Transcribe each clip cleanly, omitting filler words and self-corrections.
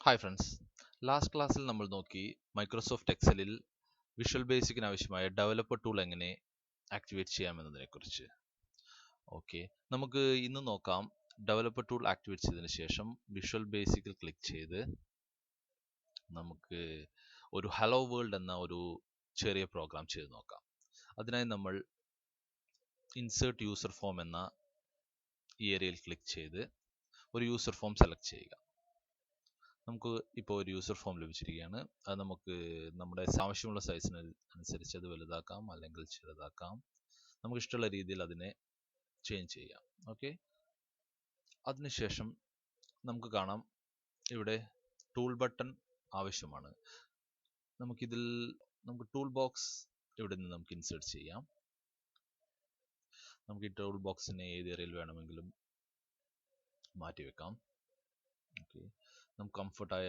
Hi friends, last ക്ലാസ്സിൽ നമ്മൾ നോക്കി മൈക്രോസോഫ്റ്റ് എക്സലിൽ വിഷ്വൽ ബേസിക്കിന് ആവശ്യമായ ഡെവലപ്പർ ടൂൾ എങ്ങനെ ആക്ടിവേറ്റ് ചെയ്യാമെന്നതിനെക്കുറിച്ച്. ഓക്കെ, നമുക്ക് ഇന്ന് നോക്കാം. ഡെവലപ്പർ ടൂൾ ആക്ടിവേറ്റ് ചെയ്തതിന് ശേഷം വിഷ്വൽ ബേസിക്കിൽ ക്ലിക്ക് ചെയ്ത് നമുക്ക് ഒരു ഹലോ വേൾഡ് എന്ന ഒരു ചെറിയ പ്രോഗ്രാം ചെയ്ത് നോക്കാം. അതിനായി നമ്മൾ ഇൻസേർട്ട് യൂസർ ഫോം എന്ന ഈ ഏരിയയിൽ ക്ലിക്ക് ചെയ്ത് ഒരു യൂസർ ഫോം സെലക്ട് ചെയ്യുക. നമുക്ക് ഇപ്പോൾ ഒരു യൂസർ ഫോം ലഭിച്ചിരിക്കുകയാണ്. അത് നമുക്ക് നമ്മുടെ ആവശ്യമുള്ള സൈസിന് അനുസരിച്ച് അത് വലുതാക്കാം അല്ലെങ്കിൽ ചെറുതാക്കാം. നമുക്ക് ഇഷ്ടമുള്ള രീതിയിൽ അതിനെ ചേഞ്ച് ചെയ്യാം. ഓക്കെ, അതിനുശേഷം നമുക്ക് കാണാം ഇവിടെ ടൂൾ ബട്ടൺ ആവശ്യമാണ്. നമുക്ക് ടൂൾ ബോക്സ് ഇവിടെ നിന്ന് നമുക്ക് ഇൻസേർട്ട് ചെയ്യാം. നമുക്ക് ഈ ടൂൾ ബോക്സിനെ ഏത് ഏരിയയിൽ വേണമെങ്കിലും മാറ്റിവെക്കാം. ഓക്കെ, നമുക്ക് കംഫർട്ടായ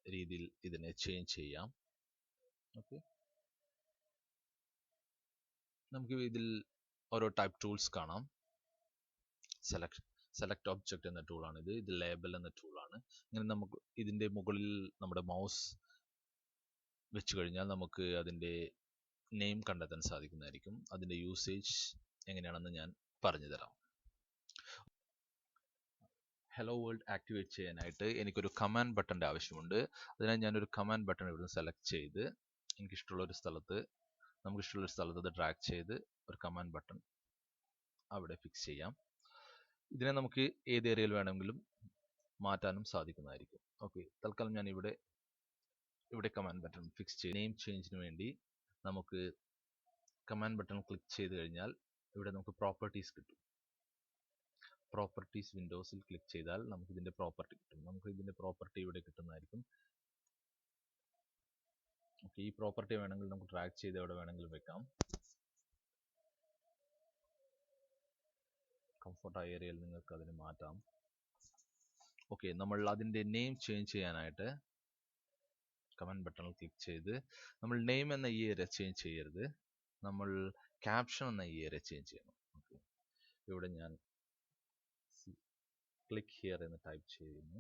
രീതിയിൽ ഇതിനെ ചേഞ്ച് ചെയ്യാം. ഓക്കെ, നമുക്ക് ഇതിൽ ഓരോ ടൈപ്പ് ടൂൾസ് കാണാം. സെലക്ട് ഒബ്ജക്റ്റ് എന്ന ടൂളാണ് ഇത് ലേബൽ എന്ന ടൂളാണ്. ഇങ്ങനെ നമുക്ക് ഇതിൻ്റെ മുകളിൽ നമ്മുടെ മൗസ് വെച്ച് കഴിഞ്ഞാൽ നമുക്ക് അതിൻ്റെ നെയിം കണ്ടെത്താൻ സാധിക്കുന്നതായിരിക്കും. അതിൻ്റെ യൂസേജ് എങ്ങനെയാണെന്ന് ഞാൻ പറഞ്ഞു തരാം. ഹലോ വേൾഡ് ആക്ടിവേറ്റ് ചെയ്യാനായിട്ട് എനിക്കൊരു കമാൻഡ് ബട്ടൻ്റെ ആവശ്യമുണ്ട്. അതിനായി ഞാനൊരു കമാൻഡ് ബട്ടൺ ഇവിടുന്ന് സെലക്ട് ചെയ്ത് നമുക്കിഷ്ടമുള്ളൊരു സ്ഥലത്ത് അത് ഡ്രാഗ് ചെയ്ത് ഒരു കമാൻഡ് ബട്ടൺ അവിടെ ഫിക്സ് ചെയ്യാം. ഇതിനെ നമുക്ക് ഏത് ഏരിയയിൽ വേണമെങ്കിലും മാറ്റാനും സാധിക്കുന്നതായിരിക്കും. ഓക്കെ, തൽക്കാലം ഞാൻ ഇവിടെ കമാൻഡ് ബട്ടൺ ഫിക്സ് ചെയ്ത് നെയിം ചേഞ്ചിന് വേണ്ടി നമുക്ക് കമാൻഡ് ബട്ടൺ ക്ലിക്ക് ചെയ്ത് കഴിഞ്ഞാൽ ഇവിടെ നമുക്ക് പ്രോപ്പർട്ടീസ് കിട്ടും. പ്രോപ്പർട്ടീസ് വിൻഡോസിൽ ക്ലിക്ക് ചെയ്താൽ നമുക്ക് ഇതിന്റെ പ്രോപ്പർട്ടി കിട്ടും. നമുക്ക് ഇതിന്റെ പ്രോപ്പർട്ടി ഇവിടെ കിട്ടുന്നതായിരിക്കും. ഓക്കെ, ഈ പ്രോപ്പർട്ടി വേണമെങ്കിൽ നമുക്ക് ഡ്രാഗ് ചെയ്ത് എവിടെ വേണമെങ്കിലും വെക്കാം. കംഫർട്ടായ ഏരിയയിൽ നിങ്ങൾക്ക് അതിന് മാറ്റാം. ഓക്കെ, നമ്മൾ അതിന്റെ നെയിം ചേഞ്ച് ചെയ്യാനായിട്ട് കമന്റ് ബട്ടണിൽ ക്ലിക്ക് ചെയ്ത് നമ്മൾ നെയിം എന്ന ഈ ഏരിയ ചേഞ്ച് ചെയ്യരുത്, നമ്മൾ ക്യാപ്ഷൻ എന്ന ഈ ഏരിയ ചേഞ്ച് ചെയ്യണം. ഓക്കെ, ഇവിടെ ഞാൻ ക്ലിക്ക് ഹിയർ എന്ന് ടൈപ്പ് ചെയ്യുന്നു.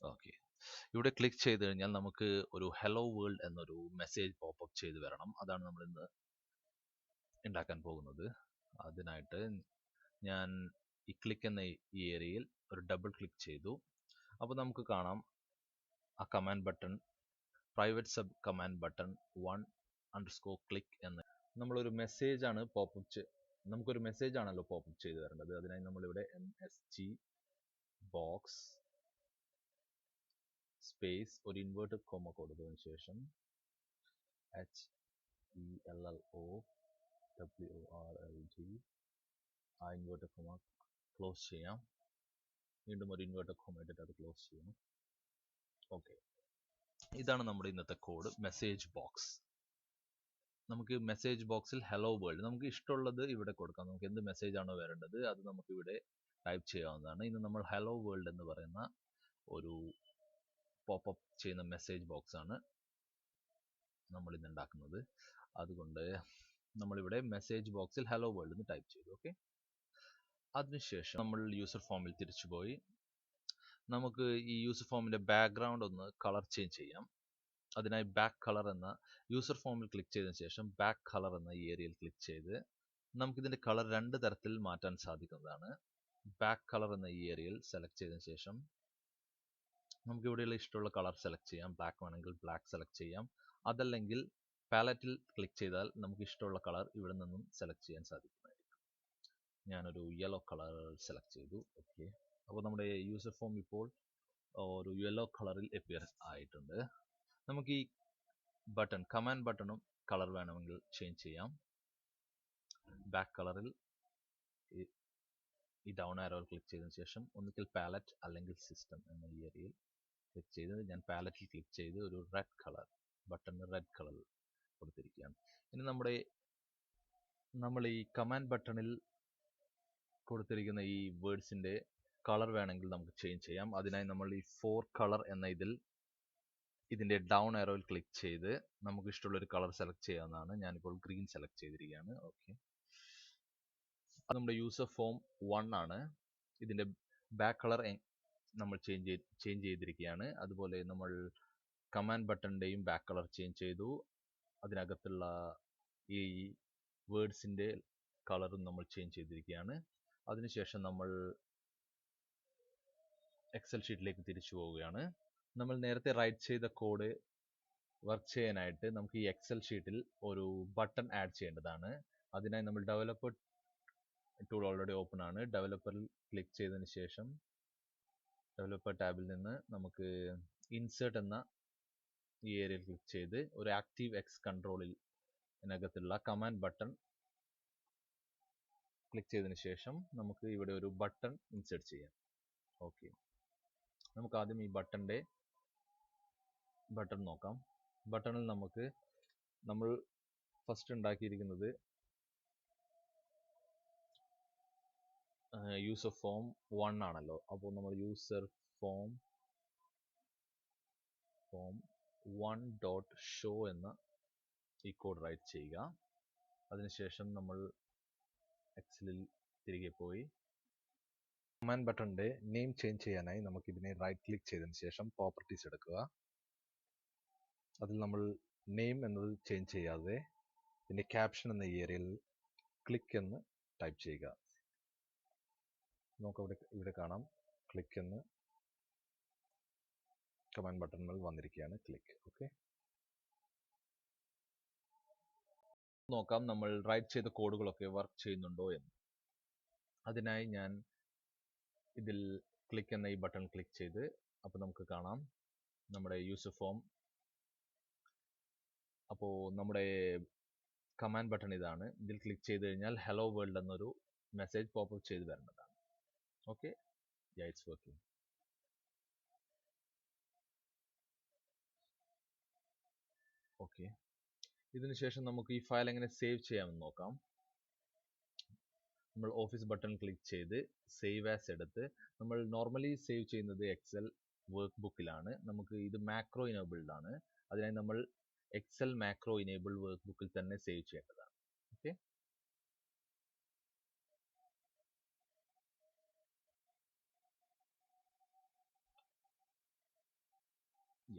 ഓക്കെ, ഇവിടെ ക്ലിക്ക് ചെയ്ത് കഴിഞ്ഞാൽ നമുക്ക് ഒരു ഹലോ വേൾഡ് എന്നൊരു മെസ്സേജ് പോപ്പപ്പ് ചെയ്ത് വരണം. അതാണ് നമ്മൾ ഇന്ന് ഉണ്ടാക്കാൻ പോകുന്നത്. അതിനായിട്ട് ഞാൻ ഈ ക്ലിക്ക് എന്ന ഈ ഏരിയയിൽ ഒരു ഡബിൾ ക്ലിക്ക് ചെയ്തു. അപ്പോൾ നമുക്ക് കാണാം ആ command button private sub command button 1_click എന്ന് നമ്മളൊരു മെസ്സേജാണ് നമുക്കൊരു മെസ്സേജ് ആണല്ലോ പോപ്പപ്പ് ചെയ്ത് വരേണ്ടത്. അതിനായി നമ്മളിവിടെ MSG ബോക്സ് സ്പേസ് ഒരു ഇൻവേർട്ടഡ് കോമ കൊടുത്തതിന് ശേഷം HELLOWORLD ആ ഇൻവേർട്ടഡ് കോമ ക്ലോസ് ചെയ്യാം. വീണ്ടും ഒരു ഇൻവേർട്ടഡ് കോമ ഇട്ടിട്ട് അത് ക്ലോസ് ചെയ്യാം. ഓക്കെ, ഇതാണ് നമ്മുടെ ഇന്നത്തെ കോഡ്. Message box. നമുക്ക് മെസ്സേജ് ബോക്സിൽ ഹലോ വേൾഡ് നമുക്ക് ഇഷ്ടമുള്ളത് ഇവിടെ കൊടുക്കാം. നമുക്ക് എന്ത് മെസ്സേജ് ആണോ വരേണ്ടത് അത് നമുക്ക് ഇവിടെ ടൈപ്പ് ചെയ്യാവുന്നതാണ്. ഇന്ന് നമ്മൾ ഹലോ വേൾഡ് എന്ന് പറയുന്ന ഒരു പോപ്പപ്പ് ചെയ്യുന്ന മെസ്സേജ് ബോക്സ് ആണ് നമ്മൾ ഇന്ന് ഉണ്ടാക്കുന്നത്. അതുകൊണ്ട് നമ്മളിവിടെ മെസ്സേജ് ബോക്സിൽ ഹലോ വേൾഡ് എന്ന് ടൈപ്പ് ചെയ്തു. ഓക്കെ, അതിനുശേഷം നമ്മൾ യൂസർ ഫോമിൽ തിരിച്ചുപോയി നമുക്ക് ഈ യൂസർ ഫോമിന്റെ ബാക്ക്ഗ്രൗണ്ട് ഒന്ന് കളർ ചേഞ്ച് ചെയ്യാം. അതിനായി ബാക്ക് കളർ എന്ന യൂസർ ഫോമിൽ ക്ലിക്ക് ചെയ്തതിനു ശേഷം ബാക്ക് കളർ എന്ന ഈ ഏരിയയിൽ ക്ലിക്ക് ചെയ്ത് നമുക്കിതിന്റെ കളർ രണ്ട് തരത്തിൽ മാറ്റാൻ സാധിക്കുന്നതാണ്. ബാക്ക് കളർ എന്ന ഈ ഏരിയയിൽ സെലക്ട് ചെയ്തതിനു ശേഷം നമുക്ക് ഇവിടെയുള്ള ഇഷ്ടമുള്ള കളർ സെലക്ട് ചെയ്യാം. ബ്ലാക്ക് വേണമെങ്കിൽ ബ്ലാക്ക് സെലക്ട് ചെയ്യാം. അതല്ലെങ്കിൽ പാലറ്റിൽ ക്ലിക്ക് ചെയ്താൽ നമുക്ക് ഇഷ്ടമുള്ള കളർ ഇവിടെ നിന്നും സെലക്ട് ചെയ്യാൻ സാധിക്കുന്നതായിരിക്കും. ഞാനൊരു യെല്ലോ കളർ സെലക്ട് ചെയ്തു. ഓക്കെ, അപ്പോൾ നമ്മുടെ യൂസർ ഫോം ഇപ്പോൾ ഒരു യെല്ലോ കളറിൽ അപ്പിയർ ആയിട്ടുണ്ട്. നമുക്ക് ഈ ബട്ടൺ കമാൻഡ് ബട്ടണും കളർ വേണമെങ്കിൽ ചേഞ്ച് ചെയ്യാം. ബാക്ക് കളറിൽ ഈ ഡൗൺ ആരോയിൽ ക്ലിക്ക് ചെയ്തതിനു ശേഷം ഒന്നുകിൽ പാലറ്റ് അല്ലെങ്കിൽ സിസ്റ്റം എന്ന ഈ ഏരിയയിൽ ക്ലിക്ക് ചെയ്ത് ഞാൻ പാലറ്റിൽ ക്ലിക്ക് ചെയ്ത് ഒരു റെഡ് കളർ ബട്ടണിന് റെഡ് കളർ കൊടുത്തിരിക്കുകയാണ്. ഇനി നമ്മൾ ഈ കമാൻഡ് ബട്ടണിൽ കൊടുത്തിരിക്കുന്ന ഈ വേർഡ്സിന്റെ കളർ വേണമെങ്കിൽ നമുക്ക് ചേഞ്ച് ചെയ്യാം. അതിനായി നമ്മൾ ഈ 4 കളർ എന്ന ഇതിന്റെ ഡൗൺ ആരോയിൽ ക്ലിക്ക് ചെയ്ത് നമുക്ക് ഇഷ്ടമുള്ള ഒരു കളർ സെലക്ട് ചെയ്യാവുന്നതാണ്. ഞാനിപ്പോൾ ഗ്രീൻ സെലക്ട് ചെയ്തിരിക്കുകയാണ്. ഓക്കെ, അത് നമ്മുടെ യൂസർ ഫോം 1 ആണ്. ഇതിന്റെ ബാക്ക് കളർ നമ്മൾ ചേഞ്ച് ചെയ്തിരിക്കുകയാണ്. അതുപോലെ നമ്മൾ കമാൻഡ് ബട്ടണിൻ്റെയും ബാക്ക് കളർ ചേഞ്ച് ചെയ്തു. അതിനകത്തുള്ള ഈ വേർഡ്സിൻ്റെ കളറും നമ്മൾ ചേഞ്ച് ചെയ്തിരിക്കുകയാണ്. അതിനുശേഷം നമ്മൾ എക്സൽ ഷീറ്റിലേക്ക് തിരിച്ചു പോവുകയാണ്. നമ്മൾ നേരത്തെ റൈറ്റ് ചെയ്ത കോഡ് വർക്ക് ചെയ്യാനായിട്ട് നമുക്ക് ഈ എക്സൽ ഷീറ്റിൽ ഒരു ബട്ടൺ ആഡ് ചെയ്യേണ്ടതാണ്. അതിനായി നമ്മൾ ഡെവലപ്പർ ടൂൾ ഓൾറെഡി ഓപ്പൺ ആണ്. ഡെവലപ്പറിൽ ക്ലിക്ക് ചെയ്തതിന് ശേഷം ഡെവലപ്പർ ടാബിൽ നിന്ന് നമുക്ക് ഇൻസേർട്ട് എന്ന ഈ ഏരിയയിൽ ക്ലിക്ക് ചെയ്ത് ഒരു ആക്റ്റീവ് എക്സ് കൺട്രോളിൽ ഇതിനകത്തുള്ള കമാൻഡ് ബട്ടൺ ക്ലിക്ക് ചെയ്തതിന് ശേഷം നമുക്ക് ഇവിടെ ഒരു ബട്ടൺ ഇൻസേർട്ട് ചെയ്യാം. ഓക്കെ, നമുക്ക് ആദ്യം ഈ ബട്ടൺ നോക്കാം. ബട്ടണിൽ നമ്മൾ ഫസ്റ്റ് ഉണ്ടാക്കിയിരിക്കുന്നത് യൂസർ ഫോം 1 ആണല്ലോ. അപ്പോൾ നമ്മൾ യൂസർ ഫോം 1.show എന്ന ഈ കോഡ് റൈറ്റ് ചെയ്യുക. അതിനുശേഷം നമ്മൾ എക്സലിൽ തിരികെ പോയി കമാൻഡ് ബട്ടണിൻ്റെ നെയിം ചേഞ്ച് ചെയ്യാനായി നമുക്കിതിനെ റൈറ്റ് ക്ലിക്ക് ചെയ്തതിന് ശേഷം പ്രോപ്പർട്ടീസ് എടുക്കുക. അതിൽ നമ്മൾ നെയിം എന്നത് ചേഞ്ച് ചെയ്യാതെ ഇതിൻ്റെ ക്യാപ്ഷൻ എന്ന ഏരിയയിൽ ക്ലിക്ക് എന്ന് ടൈപ്പ് ചെയ്യുക. നമുക്ക് ഇവിടെ കാണാം ക്ലിക്ക് എന്ന് കമാൻഡ് ബട്ടണിൽ വന്നിരിക്കുകയാണ്. ക്ലിക്ക്. ഓക്കെ, നോക്കാം നമ്മൾ റൈറ്റ് ചെയ്ത കോഡുകളൊക്കെ വർക്ക് ചെയ്യുന്നുണ്ടോ എന്ന്. അതിനായി ഞാൻ ഇതിൽ ക്ലിക്ക് എന്ന ഈ ബട്ടൺ ക്ലിക്ക് ചെയ്ത് അപ്പോൾ നമുക്ക് കാണാം നമ്മുടെ യൂസർ ഫോം. അപ്പോൾ നമ്മുടെ കമാൻഡ് ബട്ടൺ ഇതാണ്. ഇതിൽ ക്ലിക്ക് ചെയ്ത് കഴിഞ്ഞാൽ ഹലോ വേൾഡ് എന്നൊരു മെസ്സേജ് പോപ്പപ്പ് ചെയ്ത് വരേണ്ടതാണ്. Okay, it's working. ഓക്കെ, ഇതിനുശേഷം നമുക്ക് ഈ ഫയൽ എങ്ങനെ സേവ് ചെയ്യാമെന്ന് നോക്കാം. നമ്മൾ ഓഫീസ് ബട്ടൺ ക്ലിക്ക് ചെയ്ത് സേവ് ആസ് എടുത്ത് നമ്മൾ നോർമലി സേവ് ചെയ്യുന്നത് എക്സൽ വർക്ക് ബുക്കിലാണ്. നമുക്ക് ഇത് മാക്രോ ഇനേബിൾഡ് ആണ്. അതിനായി നമ്മൾ എക്സൽ മാക്രോ ഇനേബിൾഡ് വർക്ക് ബുക്കിൽ തന്നെ സേവ് ചെയ്യേണ്ടതാണ്. Okay,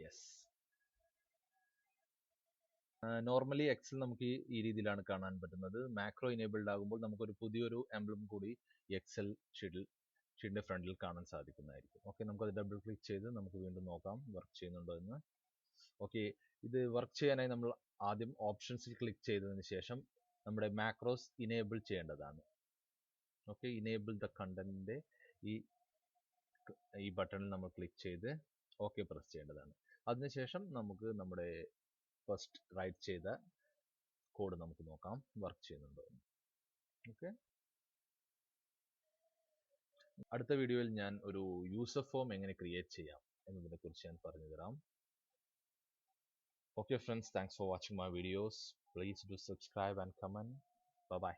yes. നോർമലി എക്സൽ നമുക്ക് ഈ രീതിയിലാണ് കാണാൻ പറ്റുന്നത്. മാക്രോ ഇനേബിൾഡ് ആകുമ്പോൾ നമുക്കൊരു പുതിയൊരു എംബ്ലം കൂടി ഈ എക്സൽ ഷീറ്റിന്റെ ഫ്രണ്ടിൽ കാണാൻ സാധിക്കുന്നതായിരിക്കും. ഓക്കെ, നമുക്കത് ഡബിൾ ക്ലിക്ക് ചെയ്ത് നമുക്ക് വീണ്ടും നോക്കാം വർക്ക് ചെയ്യുന്നുണ്ടോ എന്ന്. ഓക്കെ, ഇത് വർക്ക് ചെയ്യാനായി നമ്മൾ ആദ്യം ഓപ്ഷൻസിൽ ക്ലിക്ക് ചെയ്തതിന് ശേഷം നമ്മുടെ മാക്രോസ് ഇനേബിൾ ചെയ്യേണ്ടതാണ്. ഓക്കെ, ഇനേബിൾ ദ കണ്ടന്റിന്റെ ഈ ബട്ടണിൽ നമ്മൾ ക്ലിക്ക് ചെയ്ത് ഓക്കെ പ്രസ് ചെയ്യേണ്ടതാണ്. അതിനുശേഷം നമുക്ക് നമ്മുടെ ഫസ്റ്റ് റൈറ്റ് ചെയ്ത കോഡ് നമുക്ക് നോക്കാം വർക്ക് ചെയ്യുന്നുണ്ടോ എന്ന്. ഓക്കെ, അടുത്ത വീഡിയോയിൽ ഞാൻ ഒരു യൂസർ ഫോം എങ്ങനെ ക്രിയേറ്റ് ചെയ്യാം എന്നതിനെ കുറിച്ച് ഞാൻ പറഞ്ഞു തരാം. Okay friends, thanks for watching my videos. Please do subscribe and comment. Bye bye.